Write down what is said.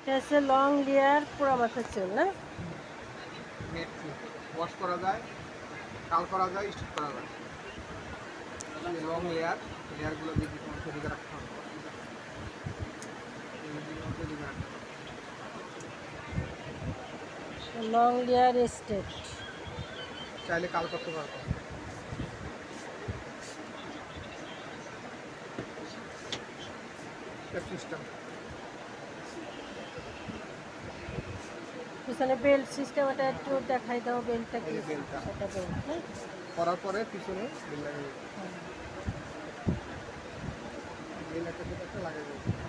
এটা হচ্ছে long layer পুরা মাথার চুল না? নেট ওয়াশ করা যায়, কাল করা যায়, স্টিচ করা যায়। লং লেয়ারগুলো দিয়ে দিতে মধ্যে দিকে রাখতে হবে। লং লেয়ার স্টেট চাইলে কাল করতে পারবো। সিস্টেম পিছনে বেল্ট সিস্টেম, এটা একটু দেখাই দাও বেল্টটা কি? বেলটা সেটা বেল্ট না? করার পরে পিছনে বেল লাগিয়ে বেল একটা লাগিয়ে